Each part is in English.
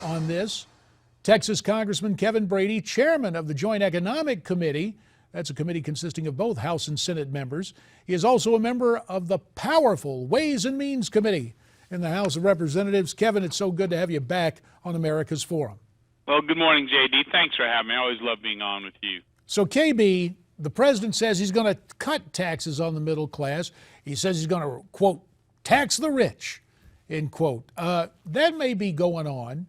On this, Texas Congressman Kevin Brady, chairman of the Joint Economic Committee, that's a committee consisting of both House and Senate members. He is also a member of the powerful Ways and Means Committee in the House of Representatives. Kevin, it's so good to have you back on America's Forum. Well, good morning, JD. Thanks for having me. I always love being on with you. So, KB, the president says he's going to cut taxes on the middle class. He says he's going to, quote, tax the rich, end quote. That may be going on,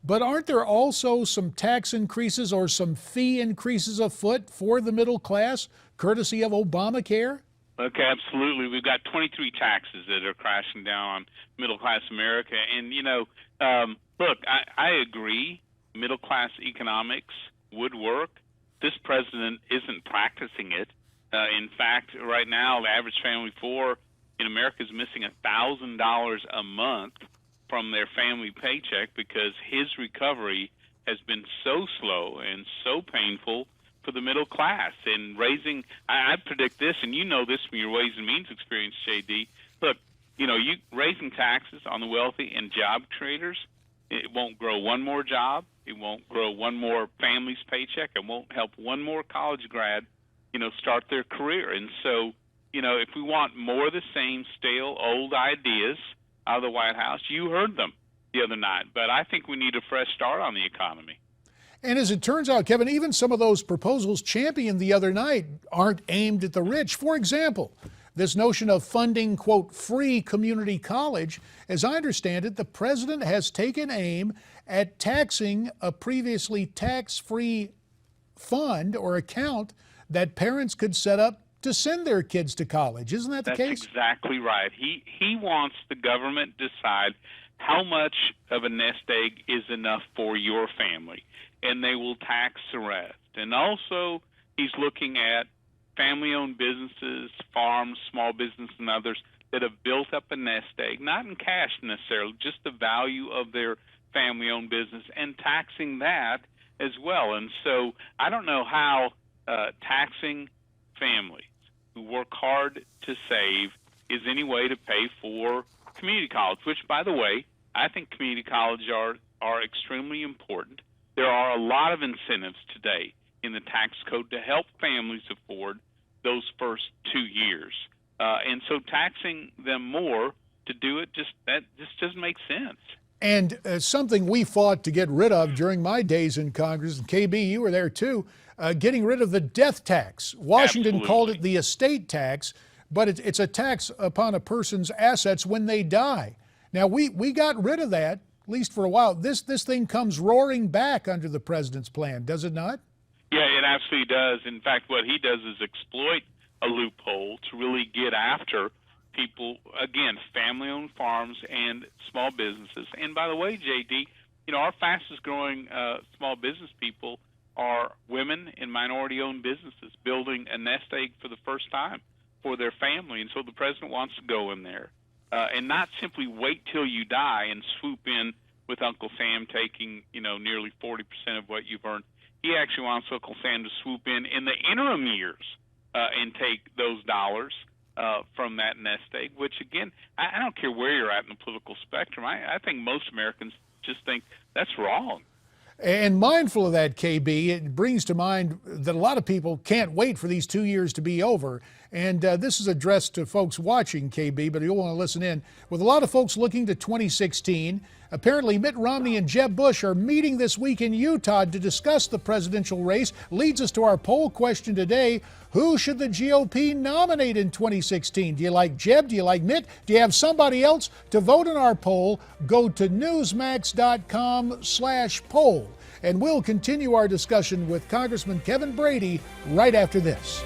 but aren't there also some tax increases or some fee increases afoot for the middle class, courtesy of Obamacare? Okay, absolutely. We've got 23 taxes that are crashing down on middle-class America. And, look, I agree middle-class economics would work. This president isn't practicing it. In fact, right now, the average family of four in America is missing $1,000 a month from their family paycheck because his recovery has been so slow and so painful for the middle class. And I predict this, and you know this from your Ways and Means experience, JD. Look, you raising taxes on the wealthy and job creators, it won't grow one more job. It won't grow one more family's paycheck. It won't help one more college grad, start their career. And so, if we want more of the same stale, old ideas out of the White House, you heard them the other night. But I think we need a fresh start on the economy. And as it turns out, Kevin, even some of those proposals championed the other night aren't aimed at the rich. For example, this notion of funding, quote, free community college, as I understand it, the president has taken aim at taxing a previously tax-free fund or account that parents could set up to send their kids to college. Isn't that the case? That's exactly right. He wants the government to decide how much of a nest egg is enough for your family, and they will tax the rest. And also, he's looking at family-owned businesses, farms, small business, and others that have built up a nest egg, not in cash necessarily, just the value of their family-owned business, and taxing that as well. And so I don't know how taxing families who work hard to save is any way to pay for community college, which, by the way, I think community college are extremely important. There are a lot of incentives today in the tax code to help families afford those first 2 years. And so taxing them more to do it, just doesn't make sense. And something we fought to get rid of during my days in Congress, and KB, you were there too, getting rid of the death tax. Washington Absolutely. called it the estate tax, but it's a tax upon a person's assets when they die. Now, we got rid of that, at least for a while. This thing comes roaring back under the president's plan, does it not? Yeah, it absolutely does. In fact, what he does is exploit a loophole to really get after people, again, family-owned farms and small businesses. And by the way, JD, our fastest-growing small business people are women and minority-owned businesses building a nest egg for the first time for their family. And so the president wants to go in there and not simply wait till you die and swoop in with Uncle Sam taking, nearly 40% of what you've earned. He actually wants Uncle Sam to swoop in the interim years and take those dollars from that nest egg, which, again, I don't care where you're at in the political spectrum. I think most Americans just think that's wrong. And mindful of that, KB, it brings to mind that a lot of people can't wait for these 2 years to be over. And this is addressed to folks watching, KB, but you'll want to listen in. With a lot of folks looking to 2016, apparently Mitt Romney and Jeb Bush are meeting this week in Utah to discuss the presidential race. Leads us to our poll question today. Who should the GOP nominate in 2016? Do you like Jeb? Do you like Mitt? Do you have somebody else? To vote in our poll, go to newsmax.com/poll. And we'll continue our discussion with Congressman Kevin Brady right after this.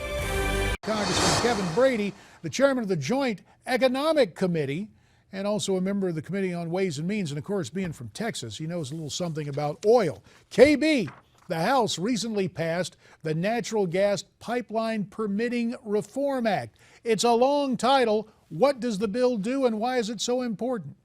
Congressman Kevin Brady, the chairman of the Joint Economic Committee and also a member of the Committee on Ways and Means. And of course, being from Texas, he knows a little something about oil. KB, the House recently passed the Natural Gas Pipeline Permitting Reform Act. It's a long title. What does the bill do and why is it so important?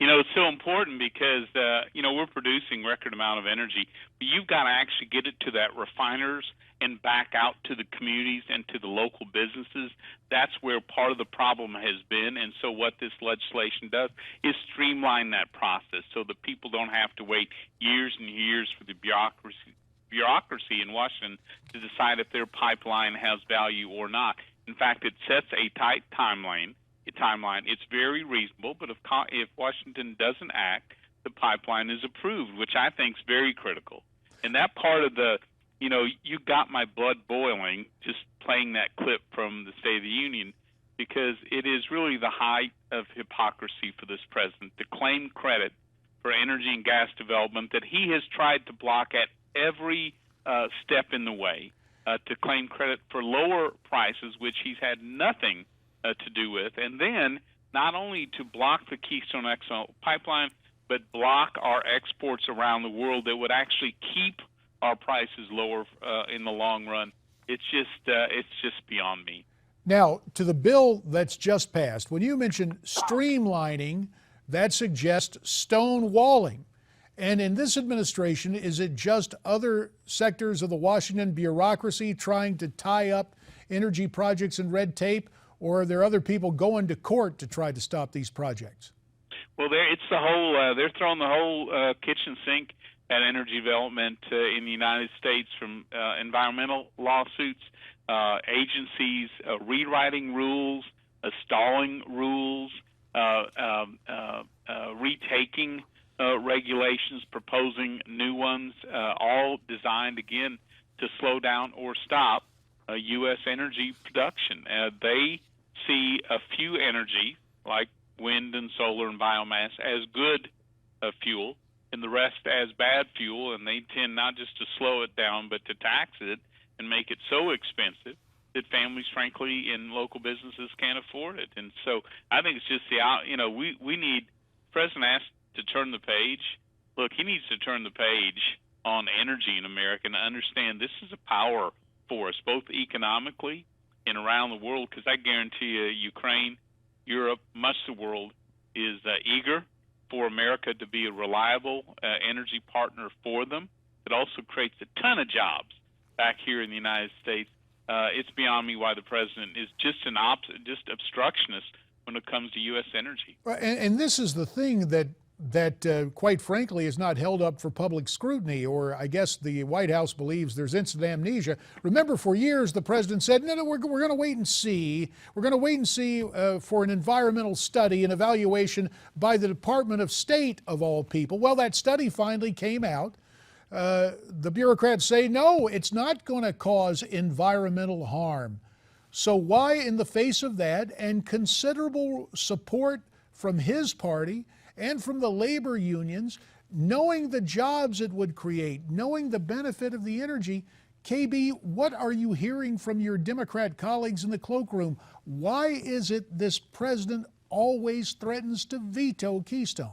It's so important because, we're producing record amount of energy, but you've got to actually get it to that refiners and back out to the communities and to the local businesses. That's where part of the problem has been. And so what this legislation does is streamline that process so that people don't have to wait years and years for the bureaucracy in Washington to decide if their pipeline has value or not. In fact, it sets a tight timeline. It's very reasonable, but if Washington doesn't act, the pipeline is approved, which I think is very critical. And that part of you got my blood boiling just playing that clip from the State of the Union, because it is really the height of hypocrisy for this president to claim credit for energy and gas development that he has tried to block at every step in the way, to claim credit for lower prices, which he's had nothing to do with, and then not only to block the Keystone XL pipeline, but block our exports around the world that would actually keep our prices lower in the long run. It's just beyond me. Now, to the bill that's just passed, when you mention streamlining, that suggests stonewalling. And in this administration, is it just other sectors of the Washington bureaucracy trying to tie up energy projects in red tape, or are there other people going to court to try to stop these projects? Well, it's the whole. They're throwing the whole kitchen sink at energy development in the United States, from environmental lawsuits, agencies rewriting rules, stalling rules, retaking regulations, proposing new ones, all designed, again, to slow down or stop U.S. energy production. They see a few energy, like wind and solar and biomass, as good fuel, and the rest as bad fuel, and they tend not just to slow it down, but to tax it and make it so expensive that families, frankly, and local businesses can't afford it. And so I think it's just we need, the president has to turn the page. Look, he needs to turn the page on energy in America and understand this is a power for us, both economically and around the world, because I guarantee you Ukraine, Europe, much of the world is eager for America to be a reliable energy partner for them. It also creates a ton of jobs back here in the United States. It's beyond me why the president is just obstructionist when it comes to U.S. energy. And this is the thing that quite frankly, is not held up for public scrutiny, or I guess the White House believes there's instant amnesia. Remember, for years, the president said, no, we're going to wait and see. We're going to wait and see for an environmental study, an evaluation by the Department of State, of all people. Well, that study finally came out. The bureaucrats say, no, it's not going to cause environmental harm. So why, in the face of that and considerable support from his party and from the labor unions, knowing the jobs it would create, knowing the benefit of the energy, KB, what are you hearing from your Democrat colleagues in the cloakroom? Why is it this president always threatens to veto Keystone?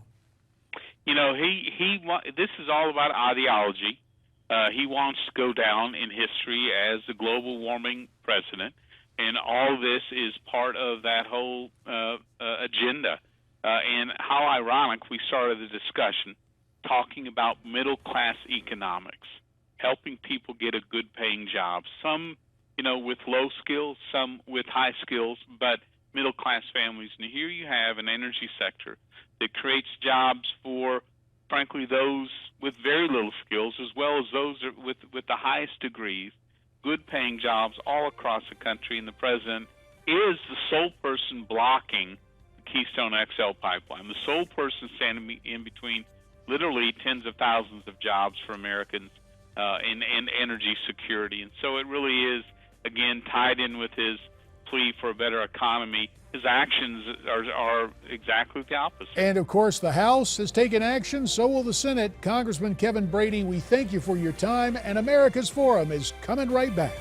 This is all about ideology. He wants to go down in history as the global warming president, and all this is part of that whole agenda. And how ironic, we started the discussion talking about middle-class economics, helping people get a good-paying job, some, with low skills, some with high skills, but middle-class families. And here you have an energy sector that creates jobs for, frankly, those with very little skills, as well as those with the highest degrees, good-paying jobs all across the country. And the president is the sole person blocking Keystone XL pipeline, the sole person standing in between literally tens of thousands of jobs for Americans in energy security. And so it really is, again, tied in with his plea for a better economy. His actions are exactly the opposite. And of course, the House has taken action, so will the Senate. Congressman Kevin Brady, we thank you for your time, and America's Forum is coming right back.